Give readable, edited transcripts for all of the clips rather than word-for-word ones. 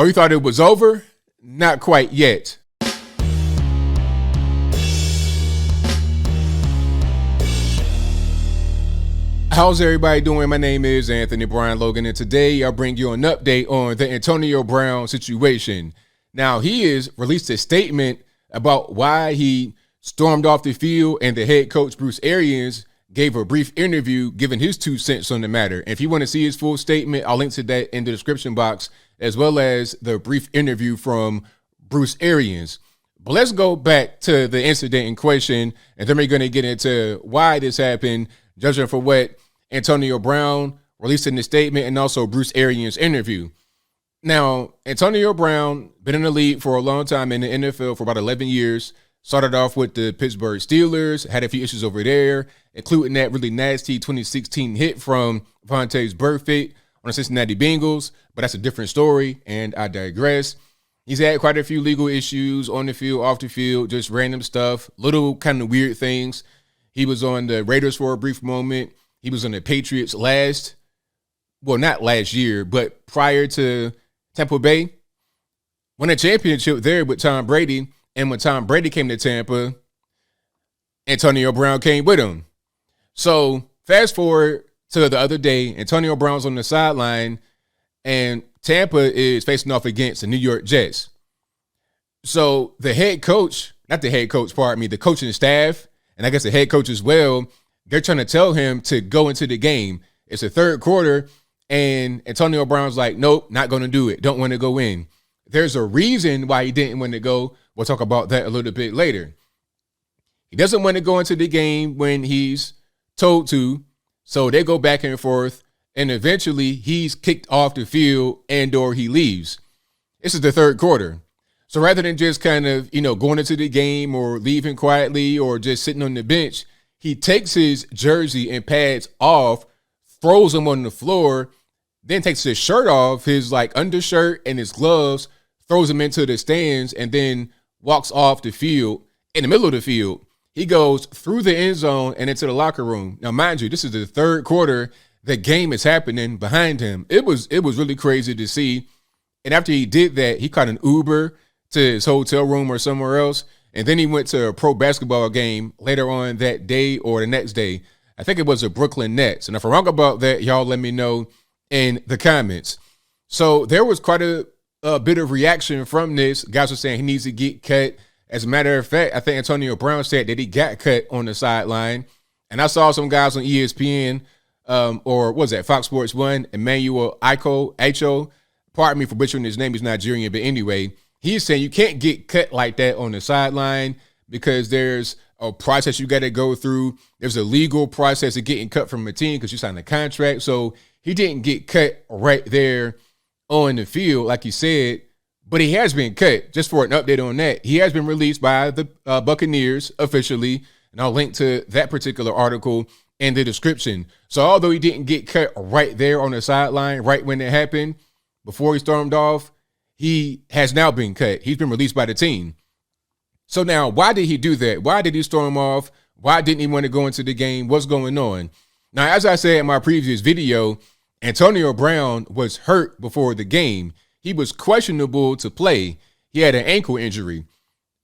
Oh, you thought it was over? Not quite yet. How's everybody doing? My name is Anthony Brian Logan, and today I'll bring you an update on the Antonio Brown situation. Now, he has released a statement about why he stormed off the field, and the head coach, Bruce Arians, gave a brief interview giving his 2 cents on the matter. And if you want to see his full statement, I'll link to that in the description box, as well as the brief interview from Bruce Arians. But let's go back to the incident in question, and then we're going to get into why this happened, judging for what Antonio Brown released in the statement and also Bruce Arians' interview. Now, Antonio Brown been in the league for a long time in the NFL for about 11 years. Started off with the Pittsburgh Steelers, had a few issues over there, including that really nasty 2016 hit from Vontaze Burfict on the Cincinnati Bengals, but that's a different story, and I digress. He's had quite a few legal issues on the field, off the field, just random stuff, little kind of weird things. He was on the Raiders for a brief moment. He was on the Patriots not last year, but prior to Tampa Bay. Won a championship there with Tom Brady, and when Tom Brady came to Tampa, Antonio Brown came with him. So fast forward to the other day, Antonio Brown's on the sideline, and Tampa is facing off against the New York Jets. So the coaching staff, and I guess the head coach as well, they're trying to tell him to go into the game. It's the third quarter, and Antonio Brown's like, nope, not going to do it. Don't want to go in. There's a reason why he didn't want to go. We'll talk about that a little bit later. He doesn't want to go into the game when he's told to, so they go back and forth, and eventually he's kicked off the field and or he leaves. This is the third quarter. So rather than just kind of, going into the game or leaving quietly or just sitting on the bench, he takes his jersey and pads off, throws them on the floor, then takes his shirt off, his undershirt and his gloves, throws them into the stands, and then walks off the field. In the middle of the field, he goes through the end zone and into the locker room. Now, mind you, this is the third quarter. The game is happening behind him. It was really crazy to see. And after he did that, he caught an Uber to his hotel room or somewhere else. And then he went to a pro basketball game later on that day or the next day. I think it was the Brooklyn Nets. And if I'm wrong about that, y'all let me know in the comments. So there was quite a bit of reaction from this. Guys were saying he needs to get cut. As a matter of fact, I think Antonio Brown said that he got cut on the sideline. And I saw some guys on ESPN, or what was that, Fox Sports 1, Emmanuel Acho. Pardon me for butchering his name. He's Nigerian, but anyway, he's saying you can't get cut like that on the sideline because there's a process you got to go through. There's a legal process of getting cut from a team because you signed a contract. So he didn't get cut right there on the field, like he said, but he has been cut. Just for an update on that, he has been released by the Buccaneers officially, and I'll link to that particular article in the description. So although he didn't get cut right there on the sideline, right when it happened, before he stormed off, he has now been cut. He's been released by the team. So now, why did he do that? Why did he storm off? Why didn't he want to go into the game? What's going on? Now, as I said in my previous video, Antonio Brown was hurt before the game. He was questionable to play. He had an ankle injury.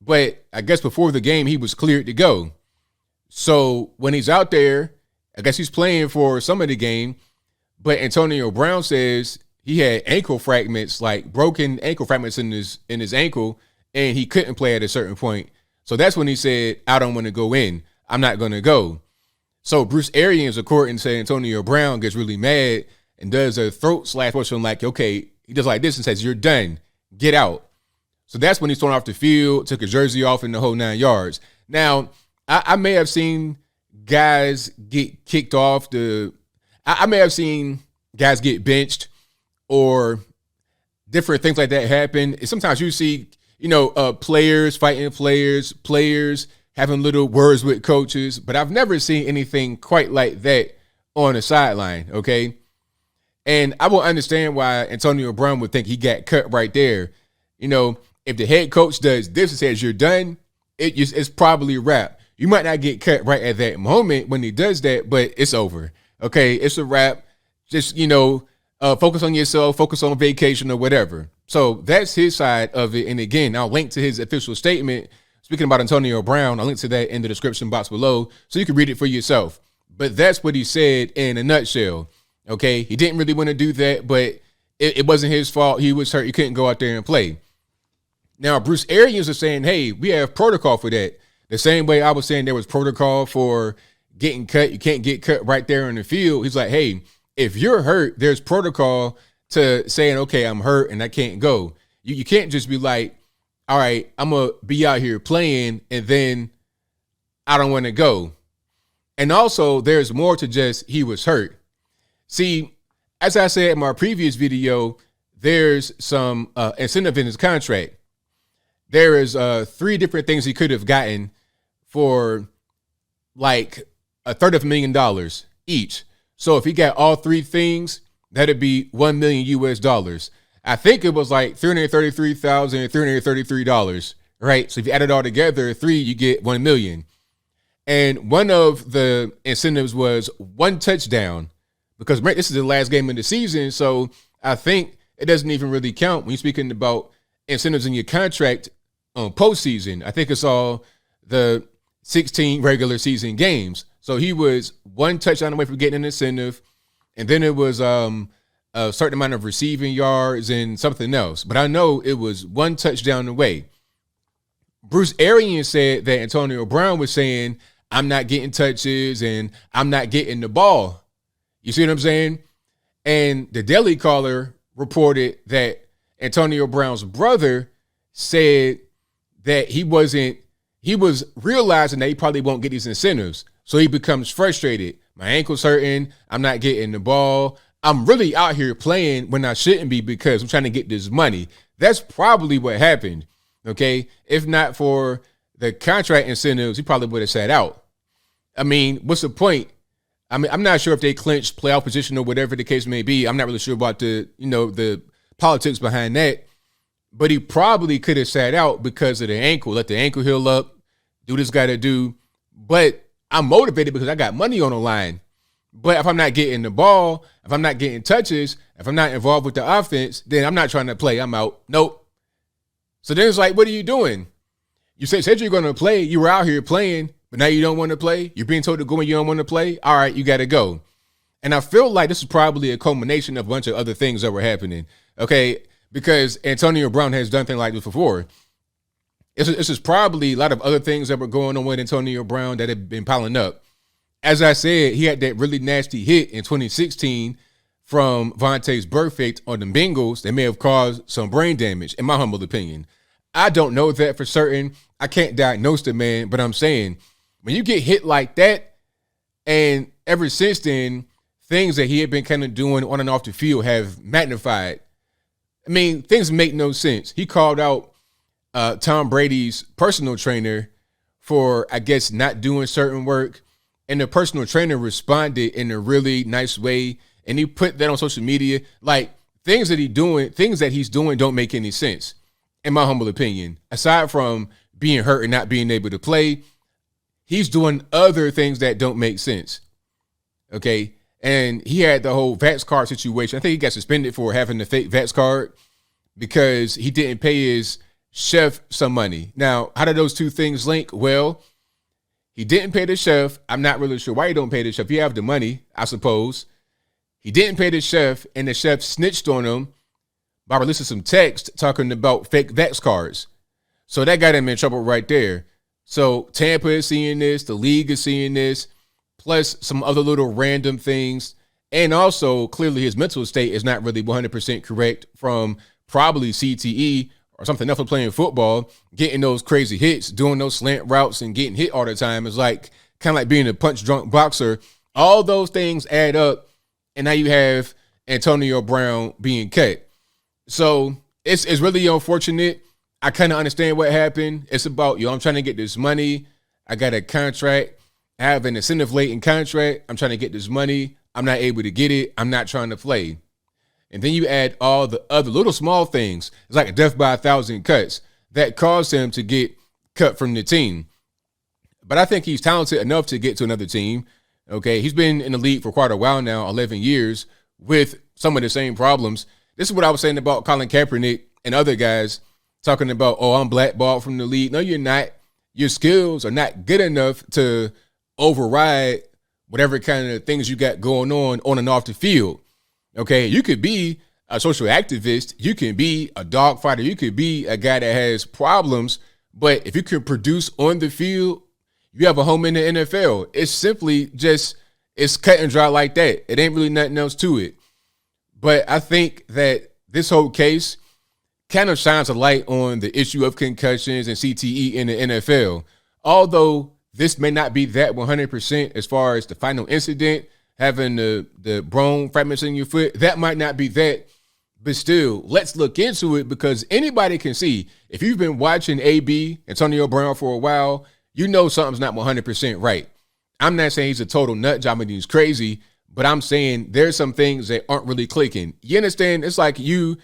But I guess before the game, he was cleared to go. So when he's out there, I guess he's playing for some of the game. But Antonio Brown says he had ankle fragments, like broken ankle fragments in his ankle, and he couldn't play at a certain point. So that's when he said, I don't want to go in. I'm not going to go. So Bruce Arians, according to Antonio Brown, gets really mad and does a throat slash motion like, okay, he does like this and says, you're done. Get out. So that's when he's thrown off the field, took his jersey off in the whole 9 yards. Now, I may have seen guys get kicked off I may have seen guys get benched or different things like that happen. Sometimes you see, players fighting players having little words with coaches, but I've never seen anything quite like that on the sideline, okay? And I will understand why Antonio Brown would think he got cut right there. If the head coach does this and says you're done, it's probably a wrap. You might not get cut right at that moment when he does that, but it's over. Okay, it's a wrap. Just, focus on yourself, focus on vacation or whatever. So that's his side of it. And again, I'll link to his official statement. Speaking about Antonio Brown, I'll link to that in the description box below so you can read it for yourself. But that's what he said in a nutshell. Okay, he didn't really want to do that, but it wasn't his fault. He was hurt. He couldn't go out there and play. Now, Bruce Arians is saying, hey, we have protocol for that. The same way I was saying there was protocol for getting cut. You can't get cut right there on the field. He's like, hey, if you're hurt, there's protocol to saying, okay, I'm hurt and I can't go. You can't just be like, all right, I'm going to be out here playing and then I don't want to go. And also, there's more to just he was hurt. See, as I said in my previous video, there's some incentive in his contract. There is 3 different things he could have gotten for like $250,000 each. So if he got all 3 things, that'd be $1 million US. I think it was like $333,333, right? So if you add it all together, 3, you get 1 million. And one of the incentives was 1 touchdown because this is the last game of the season. So I think it doesn't even really count when you're speaking about incentives in your contract on postseason. I think it's all the 16 regular season games. So he was 1 touchdown away from getting an incentive. And then it was a certain amount of receiving yards and something else. But I know it was 1 touchdown away. Bruce Arians said that Antonio Brown was saying, I'm not getting touches and I'm not getting the ball. You see what I'm saying? And the Daily Caller reported that Antonio Brown's brother said that he was realizing that he probably won't get these incentives. So he becomes frustrated. My ankle's hurting. I'm not getting the ball. I'm really out here playing when I shouldn't be because I'm trying to get this money. That's probably what happened. Okay. If not for the contract incentives, he probably would have sat out. I mean, what's the point? I mean, I'm not sure if they clinched playoff position or whatever the case may be. I'm not really sure about the politics behind that. But he probably could have sat out because of the ankle. Let the ankle heal up. Do what it's got to do. But I'm motivated because I got money on the line. But if I'm not getting the ball, if I'm not getting touches, if I'm not involved with the offense, then I'm not trying to play. I'm out. Nope. So then it's like, what are you doing? You said you're going to play. You were out here playing, but now you don't want to play. You're being told to go when you don't want to play. All right, you got to go. And I feel like this is probably a culmination of a bunch of other things that were happening. Okay, because Antonio Brown has done things like this before. This is probably a lot of other things that were going on with Antonio Brown that have been piling up. As I said, he had that really nasty hit in 2016 from Vontae's Burfict on the Bengals that may have caused some brain damage, in my humble opinion. I don't know that for certain. I can't diagnose the man, but I'm saying when you get hit like that, and ever since then, things that he had been kind of doing on and off the field have magnified. I mean, things make no sense. He called out Tom Brady's personal trainer for, I guess, not doing certain work. And the personal trainer responded in a really nice way. And he put that on social media. Like, things that he's doing don't make any sense, in my humble opinion. Aside from being hurt and not being able to play, he's doing other things that don't make sense. Okay? And he had the whole VAX card situation. I think he got suspended for having the fake VAX card because he didn't pay his chef some money. Now, how do those two things link? Well, he didn't pay the chef. I'm not really sure why he don't pay the chef. You have the money, I suppose. He didn't pay the chef, and the chef snitched on him by releasing some text talking about fake VAX cards. So that got him in trouble right there. So Tampa is seeing this. The league is seeing this. Plus some other little random things. And also, clearly his mental state is not really 100% correct from probably CTE or something else for playing football, getting those crazy hits, doing those slant routes and getting hit all the time. Is like kind of like being a punch-drunk boxer. All those things add up, and now you have Antonio Brown being cut. So it's really unfortunate. I kind of understand what happened. It's about, I'm trying to get this money. I got a contract. I have an incentive late in contract. I'm trying to get this money. I'm not able to get it. I'm not trying to play. And then you add all the other little small things. It's like a death by 1,000 cuts that caused him to get cut from the team. But I think he's talented enough to get to another team. Okay, he's been in the league for quite a while now, 11 years, with some of the same problems. This is what I was saying about Colin Kaepernick and other guys talking about, oh, I'm blackballed from the league. No, you're not. Your skills are not good enough to override whatever kind of things you got going on and off the field. Okay, you could be a social activist, you can be a dog fighter, you could be a guy that has problems, but if you can produce on the field, you have a home in the NFL. It's simply just, it's cut and dry like that. It ain't really nothing else to it. But I think that this whole case kind of shines a light on the issue of concussions and CTE in the NFL. Although this may not be that 100% as far as the final incident, having the bone fragments in your foot, that might not be that. But still, let's look into it, because anybody can see, if you've been watching AB, Antonio Brown, for a while, you know something's not 100% right. I'm not saying he's a total nut job and he's crazy, but I'm saying there's some things that aren't really clicking. You understand? It's like you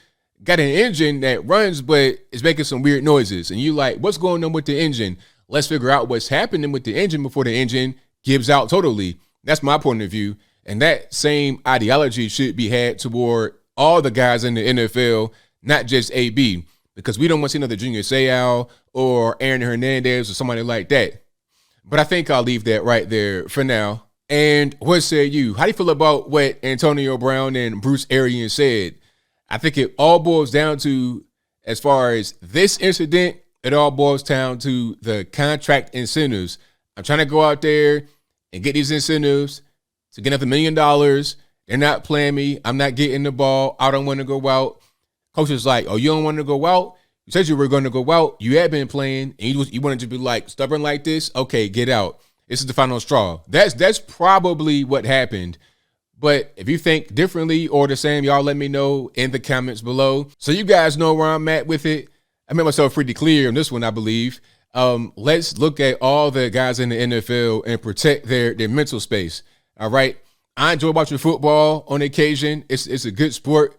got an engine that runs, but it's making some weird noises. And you like, what's going on with the engine? Let's figure out what's happening with the engine before the engine gives out totally. That's my point of view. And that same ideology should be had toward all the guys in the NFL, not just AB, because we don't want to see another Junior Seau or Aaron Hernandez or somebody like that. But I think I'll leave that right there for now. And what say you? How do you feel about what Antonio Brown and Bruce Arians said? I think it all boils down to, as far as this incident, it all boils down to the contract incentives. I'm trying to go out there and get these incentives to get up $1 million. They're not playing me. I'm not getting the ball. I don't want to go out. Coach is like, oh, you don't want to go out? You said you were going to go out. You had been playing, and you wanted to be like stubborn like this? Okay, get out. This is the final straw. That's probably what happened. But if you think differently or the same, y'all let me know in the comments below, so you guys know where I'm at with it. I made myself pretty clear on this one, I believe. Let's look at all the guys in the NFL and protect their mental space. All right. I enjoy watching football on occasion. It's a good sport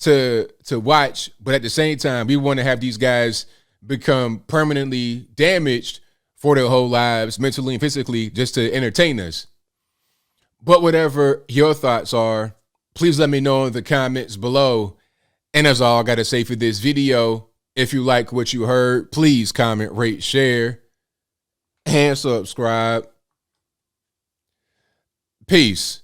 to watch, but at the same time, we want to have these guys become permanently damaged for their whole lives, mentally and physically, just to entertain us. But whatever your thoughts are, please let me know in the comments below. And that's all I got to say for this video. If you like what you heard, please comment, rate, share, and subscribe. Peace.